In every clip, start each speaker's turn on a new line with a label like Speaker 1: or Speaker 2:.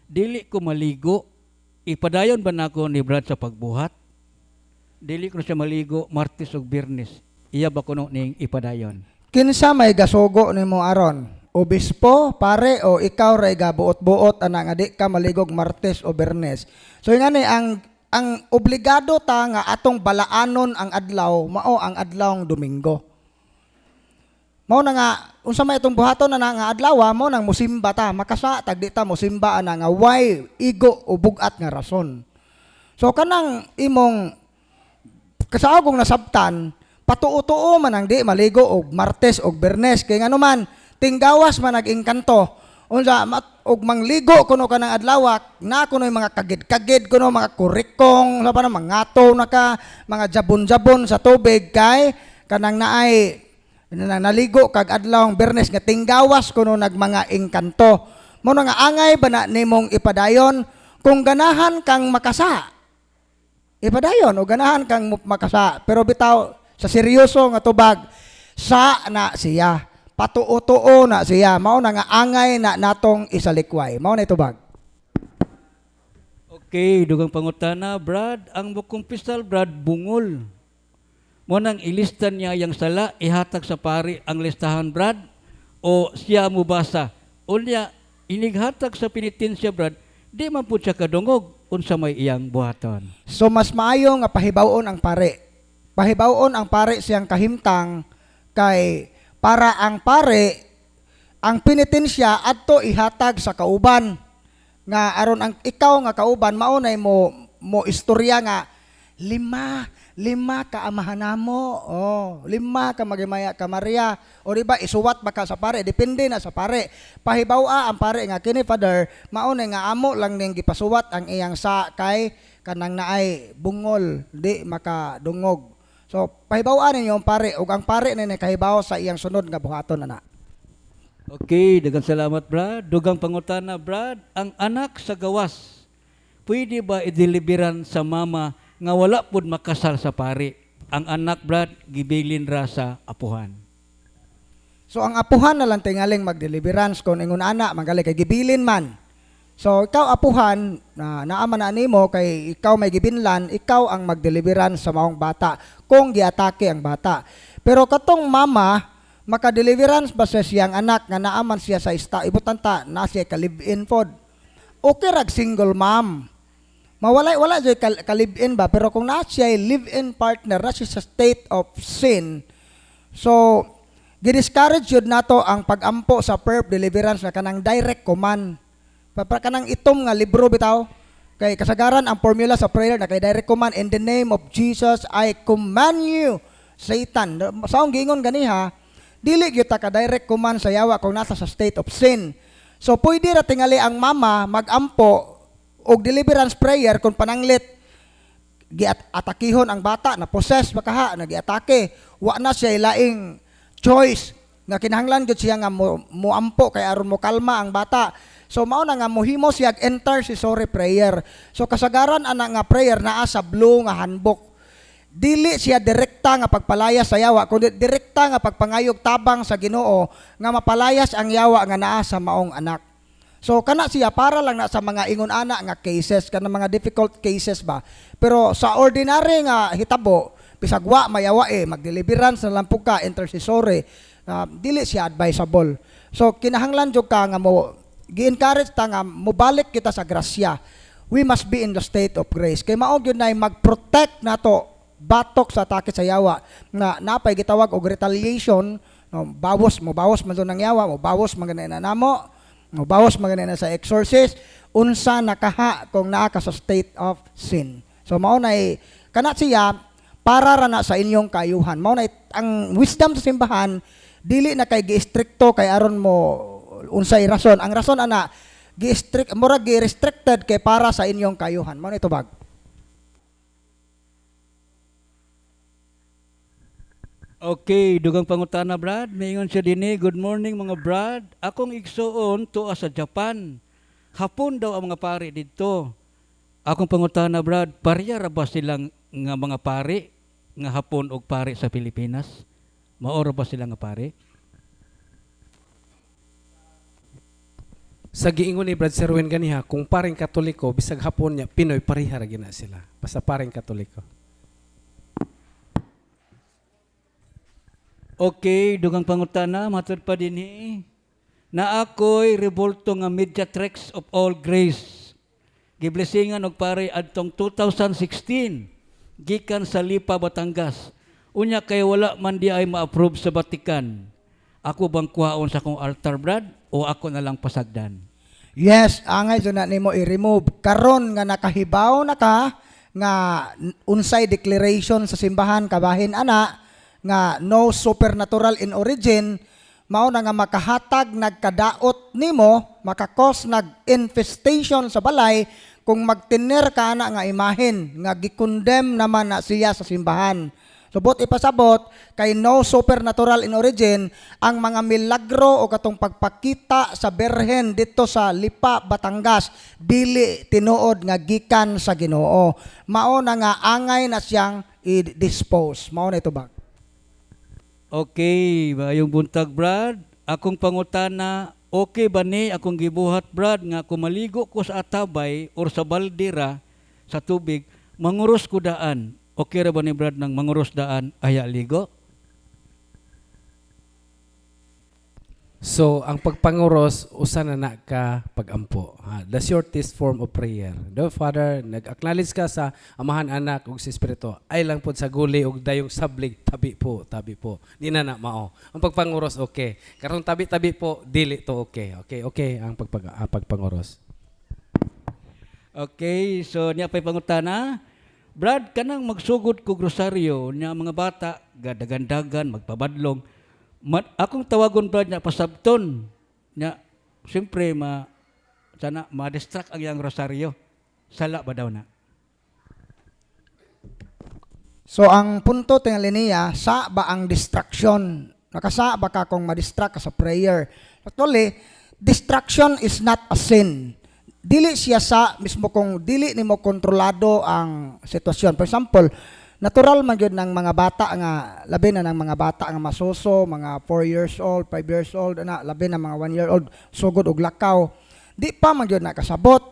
Speaker 1: dili ko maligo, ipadayon ba nako ni Brad sa pagbuhat? Dili ko na siya maligo Martes ug Biyernes. Iya ba kuno ning ipadayon?
Speaker 2: Kinsa may gasugo nimo aron? Obispo, pare o ikaw ray gabuot-buot ana nga di ka maligog Martes o Biyernes. So ngani ang obligado ta nga atong balaanon ang adlaw mao ang adlawng Domingo. Mao na nga unsa may itong buhaton na nga adlaw mo nang musimba ta makasa tagdi ta musimba ana nga why igo o bugat nga rason. So kanang imong kasaogong nasabtan patuo-tuo man ang di maligo og Martes og Biyernes kay ngano man tinggawas man nag-engkanto unsa og mangligo kuno kanang adlaw na kuno mga kagid-kagid kuno mga kurikong sa pa mga ngato na ka mga jabon-jabon sa tubig kay kanang naay naligo kag adlawng Biyernes nga tinggawas kuno nag mga engkanto mo na nga angay ba na nimong ipadayon kung ganahan kang makasa ipadayon o ganahan kang makasa pero bitaw sa seryoso nga tubag sa na siya patuo-tuo na siya mao na nga angay na natong isalikway mao na tubag.
Speaker 1: Okay, dugang pangutana, Brad, ang bukong pistal, Brad, bungol. Mo nang ilistan niya yung sala, ihatag sa pari ang listahan, Brad, o siya mo basa. Unya, inighatag sa pinitensya, Brad, di man po siya kadungog, unsa may iyang buhaton.
Speaker 2: So mas maayo nga pahibawon ang pare. Pahibawon ang pare siyang kahimtang kay para ang pare ang pinitensya adto ihatag sa kauban nga aron ang ikaw nga kauban maunay mo istorya nga lima ka amahanamo lima ka magimaya ka Maria o diba isuwat baka sa pare depende na sa pare pahibaw ang pare nga kini father maunay nga amo lang ning gipasuwat ang iyang sa kay kanang naay bungol di makadungog. So, pahibawan ninyo ang pare, o ang pare na nakahibaw sa iyang sunod nga buhaton, ana.
Speaker 1: Okay, dagang salamat, Brad. Dugang pangutana, Brad, ang anak sa gawas, pwede ba ideliveran sa mama nga wala pud makasal sa pare? Ang anak, Brad, gibilin ra sa apuhan.
Speaker 2: So, ang apuhan na lang tingaling mag-deliverance kung ingon ana, magaling kay gibilin man. So, ikaw apuhan, naaman na nimo kay ikaw may gibinlan, ikaw ang mag-deliverance sa maong bata kung giatake ang bata. Pero katong mama, maka-deliverance ba sa siyang anak nga naaman siya sa ibutanta na siya ka-live-in pod. Okay rag single mom. Wala siya ka-live-in ba, pero kung na siya live-in partner, na siya sa state of sin, so, gidiscourage yun nato ang pag-ampo sa perp deliverance na kanang direct command. Kanang itom nga libro bitaw kay kasagaran ang formula sa prayer na kay direct command in the name of Jesus I command you Satan saong gingon ganiha dili gyud ta ka direct command sa yawa kung nasa sa state of sin so pwede ra tingali ang mama magampo og deliverance prayer kung pananglit giatakihon ang bata na possess bakaha nagiatake wa na siya laing choice nga kinahanglan gyud siya nga moampo kay aron mo kalma ang bata. So mao na nga mohimo siya enter si sorry prayer. So kasagaran ana nga prayer naa sa blue nga handbook. Dili siya direkta nga pagpalayas sa yawa kundi direkta nga pagpangayog tabang sa Ginoo nga mapalayas ang yawa nga naa sa maong anak. So kana siya para lang na sa mga ingon ana nga cases kana mga difficult cases ba. Pero sa ordinary nga hitabo bisag wa mayawa mag-deliverance na lang pug ka intercessory dili siya advisable. So kinahanglan jud ka nga mo gi-encourage ta nga mobalik kita sa grasya. We must be in the state of grace. Kay mao gyud nay mag-protect nato batok sa atake sa yawa na napay gitawag og retaliation no, bawas man nang yawa mo bawas man na namo mo bawas man na sa exorcist unsa nakaha kung naa ka sa state of sin. So mao nay kana siya para ra na sa inyong kayuhan. Mao nay ang wisdom sa simbahan dili na kay gi-stricto kay aron mo unsay rason ang rason ana gi-restricted kay para sa inyong kayuhan mao ni tubag.
Speaker 1: Okay, dugang pangutana, Brad. Mayngon siya dinhi, good morning mga Brad. Akong igsuon tuwa sa Japan. Hapon daw ang mga pari didto. Akong pangutana, Brad, pareha ra ba silang nga mga pari nga hapon og pari sa Pilipinas? Mao ra ba sila nga pari?
Speaker 3: Sa giingon ni Brad Serwin ganiha, kung paring Katoliko, bisag hapon niya, Pinoy, pareha ra gina sila. Basta paring Katoliko.
Speaker 1: Okay, dugang pangutana, matod pa din na ako'y revolto nga mediatrix of all grace. Giblesingan og pare adtong 2016 gikan sa Lipa, Batangas. Unya kay wala man di ay ma-approve sa Vatican. Ako bang kuhaon sa akong altar, Brad, o ako na lang pasagdan?
Speaker 2: Yes, angay so na nimo i-remove. Karon nga nakahibaw na ka nga unsay declaration sa simbahan kabahin ana nga no supernatural in origin, mao na nga makahatag nagkadaot nimo, makakos nag-infestation sa balay kung magtiner ka na nga imahin nga gikondem naman na siya sa simbahan. Subot ipasabot kay no supernatural in origin ang mga milagro o katong pagpakita sa Berhen dito sa Lipa, Batangas dili tinuod nga gikan sa Ginoo. Mao na nga angay na siyang i-dispose. Mao na ito ba?
Speaker 1: Okay, yung buntag, Brad. Akong pangutana, okay ba ni akong gibuhat, Brad, nga kung maligo ko sa atabay or sa baldira sa tubig, manguros ko daan. Okay ra ba ni Brad nang manguros daan aya ligo?
Speaker 3: So, ang pagpanguros, usa na na ka pagampo. The shortest form of prayer. Do, Father, nag-acknowledge ka sa amahan, anak, ug sa Espiritu. Ay lang po sa guli, ug dayong sablig, tabi po, tabi po. Di na na mao. Ang pagpanguros, okay. Karon tabi-tabi po, dili to okay. Okay, ang pagpanguros.
Speaker 1: Okay, so niya pa'y pangutana. Brad, kanang magsugod ko grosaryo niya mga bata, gadagandagan, magpabadlong. Akong tawagon, Brad, niya pasabton. Niya, siyempre, sana ma-distract ang iyang rosaryo. Sala ba daw na?
Speaker 2: So ang punto tingali niya, sa ba ang distraction? Nakasa ba ka kung ma-distract ka sa prayer? Actually, distraction is not a sin. Dili siya sa mismo kung dili nimo kontrolado ang sitwasyon. For example, natural man yun ng mga bata nga, labi na ng mga bata nga masuso, mga 4 years old, 5 years old, labi na mga 1 year old, sugod og lakaw. Di pa man yun nakasabot.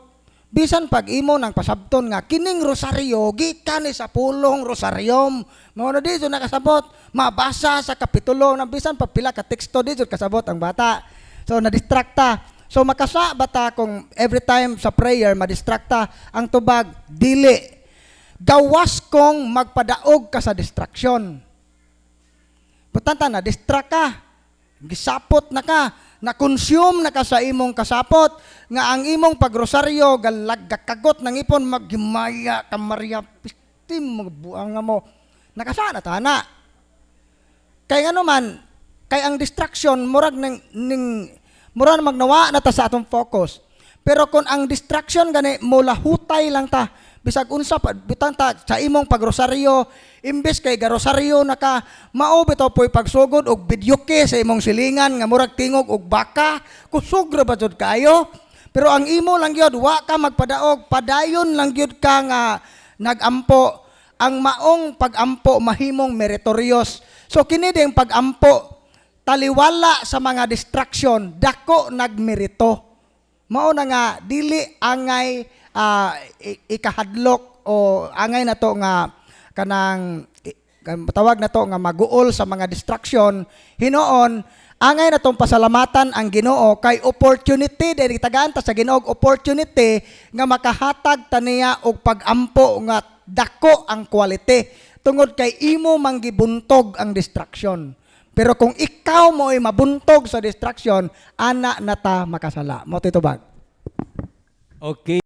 Speaker 2: Bisan pag imo ng pasabton nga, kining rosaryo, gikan ni sa pulong rosaryom. Mga na dito nakasabot, mabasa sa kapitulo, na bisan pag pila ka teksto dito kasabot ang bata. So, na-distracta. So makasa bata kung every time sa prayer madistracta ang tubag dili. Gawas kong magpadaog ka sa distraction. Butanta na distract ka. Gisapot na ka, na-consume na ka sa imong kasapot nga ang imong pagrosaryo galagakagot ng ipon maghimaya ka Maria pistim magbuang nga mo. Nakasana tana. Kay ano man, kay ang distraction murag mura na magnawa na ta sa atong focus. Pero kung ang distraction gani mula hutay lang ta, bisag unsa bitan ta sa imong pagrosaryo, imbes kay garosaryo na ka, mao bitaw po'y pagsugod og videoke sa imong silingan nga murag tingog og baka, kusog ra ba jud kayo? Pero ang imo lang gyud wa ka magpadaog, padayon lang gyud ka nga nagampo. Ang maong pagampo mahimong meritorious. So kini ding pagampo taliwala sa mga distraction, dako nagmerito. Mao na nga, dili angay ikahadlok o angay na to nga kanang tawag na to nga maguol sa mga distraction. Hinoon, angay na tong pasalamatan ang Ginoo kay opportunity, dahil tagaan ta sa Ginoo opportunity nga makahatag taniya og pagampo nga dako ang quality. Tungod kay imo manggibuntog ang distraction. Pero kung ikaw mo ay mabuntog sa distraction, ana na ta makasala. Mo titubag.
Speaker 1: Okay.